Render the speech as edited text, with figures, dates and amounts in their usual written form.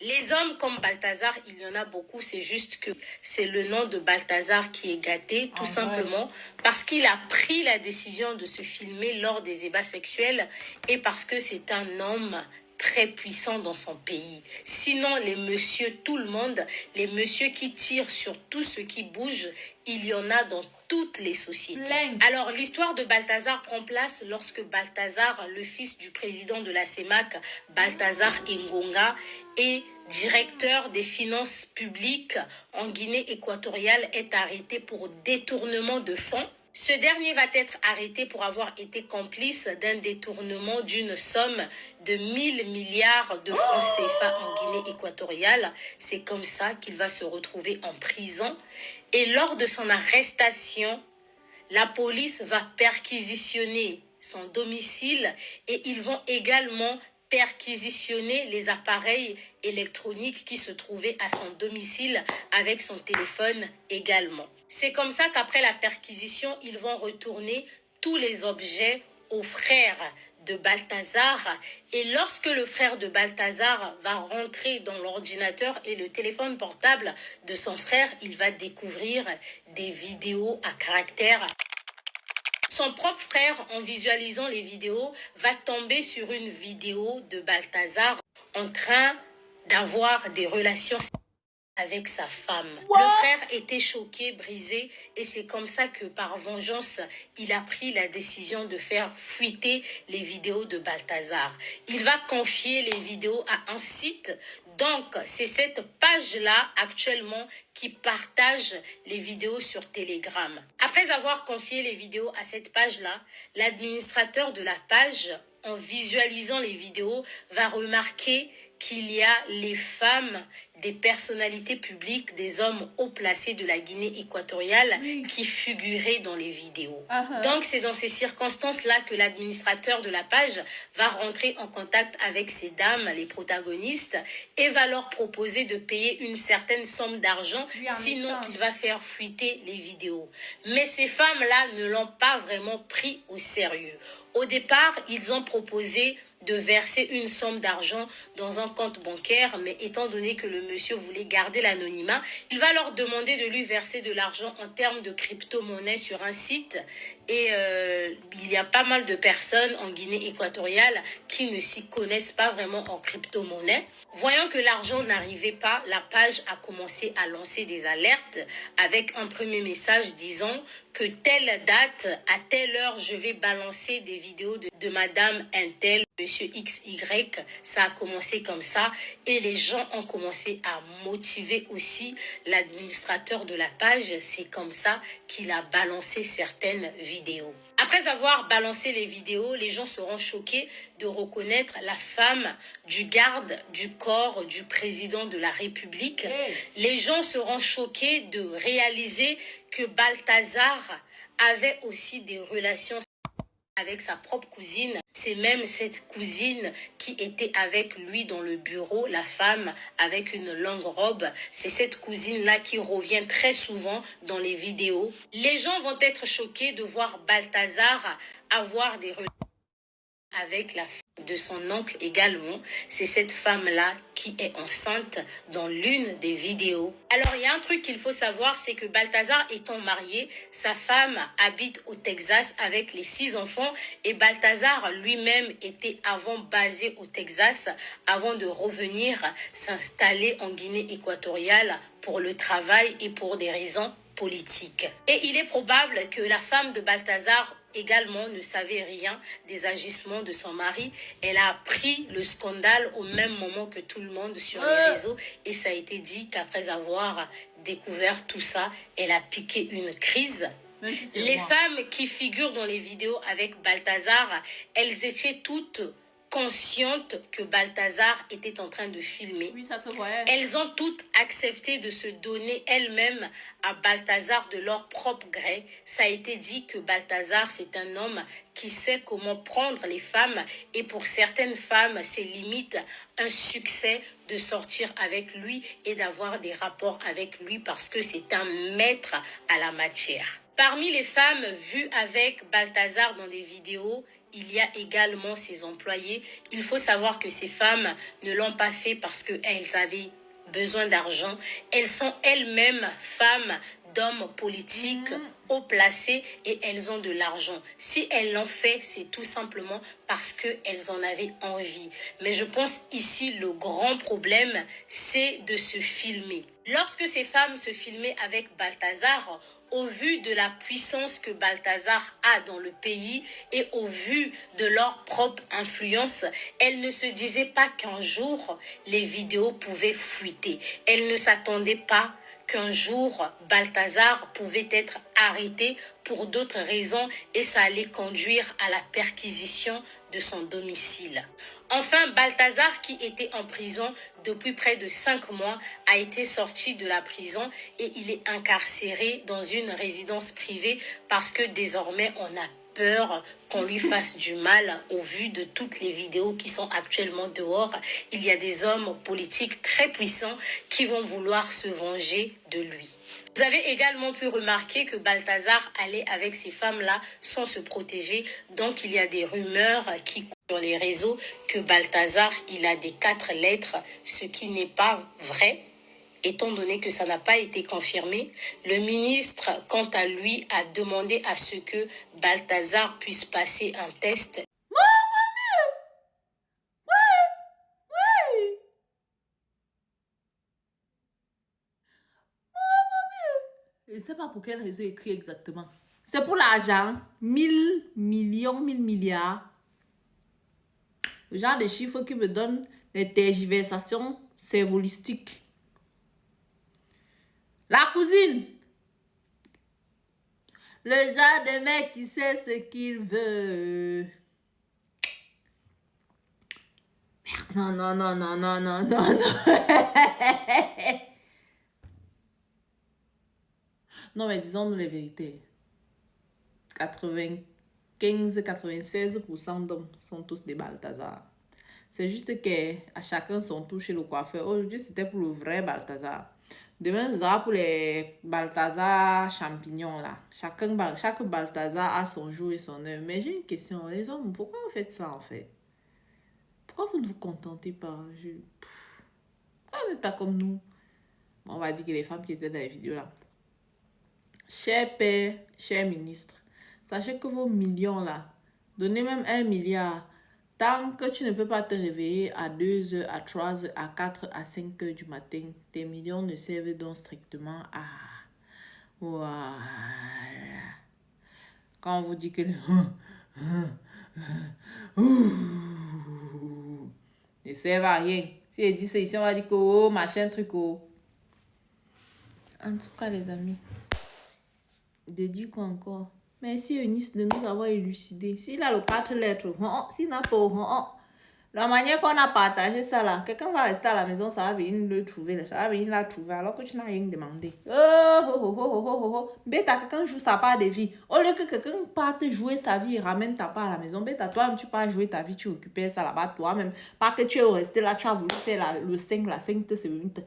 Les hommes comme Balthazar, il y en a beaucoup, c'est juste que c'est le nom de Balthazar qui est gâté, tout simplement parce qu'il a pris la décision de se filmer lors des ébats sexuels et parce que c'est un homme très puissant dans son pays. Sinon, les messieurs, tout le monde, les messieurs qui tirent sur tout ce qui bouge, il y en a dans toutes les sociétés. Alors, l'histoire de Balthazar prend place lorsque Balthazar, le fils du président de la CEMAC, Balthazar Engonga, est directeur des finances publiques en Guinée équatoriale, est arrêté pour détournement de fonds. Ce dernier va être arrêté pour avoir été complice d'un détournement d'une somme de 1000 milliards de francs CFA en Guinée équatoriale. C'est comme ça qu'il va se retrouver en prison. Et lors de son arrestation, la police va perquisitionner son domicile et ils vont également perquisitionner les appareils électroniques qui se trouvaient à son domicile avec son téléphone également. C'est comme ça qu'après la perquisition, ils vont retourner tous les objets au frère de Balthazar. Et lorsque le frère de Balthazar va rentrer dans l'ordinateur et le téléphone portable de son frère, il va découvrir des vidéos à caractère. Son propre frère, en visualisant les vidéos, va tomber sur une vidéo de Balthazar en train d'avoir des relations avec sa femme. Le frère était choqué, brisé, et c'est comme ça que par vengeance, il a pris la décision de faire fuiter les vidéos de Balthazar. Il va confier les vidéos à un site. Donc, c'est cette page-là actuellement qui partage les vidéos sur Telegram. Après avoir confié les vidéos à cette page-là, l'administrateur de la page, en visualisant les vidéos, va remarquer qu'il y a les femmes des personnalités publiques, des hommes haut placés de la Guinée équatoriale qui figuraient dans les vidéos. Donc, c'est dans ces circonstances-là que l'administrateur de la page va rentrer en contact avec ces dames, les protagonistes, et va leur proposer de payer une certaine somme d'argent, sinon il va faire fuiter les vidéos. Mais ces femmes-là ne l'ont pas vraiment pris au sérieux. Au départ, ils ont proposé de verser une somme d'argent dans un compte bancaire, mais étant donné que le monsieur voulait garder l'anonymat, il va leur demander de lui verser de l'argent en termes de crypto-monnaie sur un site. Et il y a pas mal de personnes en Guinée équatoriale qui ne s'y connaissent pas vraiment en crypto-monnaie. Voyant que l'argent n'arrivait pas, la page a commencé à lancer des alertes avec un premier message disant que telle date, à telle heure, je vais balancer des vidéos de Madame Intel, Monsieur XY. Ça a commencé comme ça et les gens ont commencé à motiver aussi l'administrateur de la page. C'est comme ça qu'il a balancé certaines vidéos. Après avoir balancé les vidéos, les gens seront choqués de reconnaître la femme du garde du corps du président de la République. Les gens seront choqués de réaliser que Balthazar avait aussi des relations avec sa propre cousine. C'est même cette cousine qui était avec lui dans le bureau, la femme avec une longue robe. C'est cette cousine-là qui revient très souvent dans les vidéos. Les gens vont être choqués de voir Balthazar avoir des relations avec la fille de son oncle également. C'est cette femme-là qui est enceinte dans l'une des vidéos. Alors, il y a un truc qu'il faut savoir, c'est que Balthazar étant marié, sa femme habite au Texas avec les 6 enfants et Balthazar lui-même était avant basé au Texas avant de revenir s'installer en Guinée équatoriale pour le travail et pour des raisons politiques. Et il est probable que la femme de Balthazar également ne savait rien des agissements de son mari. Elle a appris le scandale au même moment que tout le monde sur les réseaux et ça a été dit qu'après avoir découvert tout ça, elle a piqué une crise. Les femmes qui figurent dans les vidéos avec Balthazar, elles étaient toutes conscientes que Balthazar était en train de filmer. Oui, ça se voyait. Elles ont toutes accepté de se donner elles-mêmes à Balthazar de leur propre gré. Ça a été dit que Balthazar, c'est un homme qui sait comment prendre les femmes et pour certaines femmes, c'est limite un succès de sortir avec lui et d'avoir des rapports avec lui parce que c'est un maître à la matière. Parmi les femmes vues avec Balthazar dans des vidéos, il y a également ses employés. Il faut savoir que ces femmes ne l'ont pas fait parce qu'elles avaient besoin d'argent. Elles sont elles-mêmes femmes d'hommes politiques haut placés et elles ont de l'argent. Si elles l'ont fait, c'est tout simplement parce qu'elles en avaient envie. Mais je pense ici le grand problème, c'est de se filmer. Lorsque ces femmes se filmaient avec Balthazar, au vu de la puissance que Balthazar a dans le pays et au vu de leur propre influence, elles ne se disaient pas qu'un jour, les vidéos pouvaient fuiter. Elles ne s'attendaient pas qu'un jour, Balthazar pouvait être arrêté pour d'autres raisons et ça allait conduire à la perquisition de son domicile. Enfin, Balthazar, qui était en prison depuis près de 5 mois, a été sorti de la prison et il est incarcéré dans une résidence privée parce que désormais on a peur qu'on lui fasse du mal au vu de toutes les vidéos qui sont actuellement dehors. Il y a des hommes politiques très puissants qui vont vouloir se venger de lui. Vous avez également pu remarquer que Balthazar allait avec ces femmes-là sans se protéger. Donc il y a des rumeurs qui courent sur les réseaux que Balthazar, il a des 4 lettres, ce qui n'est pas vrai. Étant donné que ça n'a pas été confirmé, le ministre, quant à lui, a demandé à ce que Balthazar puisse passer un test. Je ne sais pas pour quel réseau écrit exactement. C'est pour l'argent. 1000 millions, 1000 milliards. Le genre de chiffres qui me donnent les tergiversations cervolistiques. La cousine. Le genre de mec qui sait ce qu'il veut. Merde, non. Non, mais disons-nous les vérités. 95-96% d'hommes sont tous des Balthazar. C'est juste qu'à chacun son tour chez le coiffeur. Aujourd'hui, c'était pour le vrai Balthazar. Demain, ce sera pour les Balthazar champignons là. Chaque Balthazar a son jour et son heure. Mais j'ai une question. Les hommes, pourquoi vous faites ça en fait? Pourquoi vous ne vous contentez pas? Pourquoi vous n'êtes pas comme nous? On va dire que les femmes qui étaient dans les vidéos là. Cher père, cher ministre, sachez que vos millions là, donnez même 1 milliard. Tant que tu ne peux pas te réveiller à 2 heures, à 3 heures, à 4 heures, à 5 heures du matin, tes millions ne servent donc strictement à... Voilà. Quand on vous dit que... ne servent à rien. Si elle dit ça ici, on va dire que oh, machin, truc, oh. En tout cas, les amis, de dire quoi encore? Merci Eunice de nous avoir élucidé. S'il a le 4 lettres, s'il n'a pas, la manière qu'on a partagé ça là, quelqu'un va rester à la maison, ça va venir le trouver, ça va venir la trouver alors que tu n'as rien demandé. Bêta, quelqu'un joue sa part de vie. Au lieu que quelqu'un parte jouer sa vie et ramène ta part à la maison, bêta, toi-même tu pars jouer ta vie, tu occupais ça là-bas toi-même. Pas que tu es resté là, tu as voulu faire le 5, la 5, c'est 20.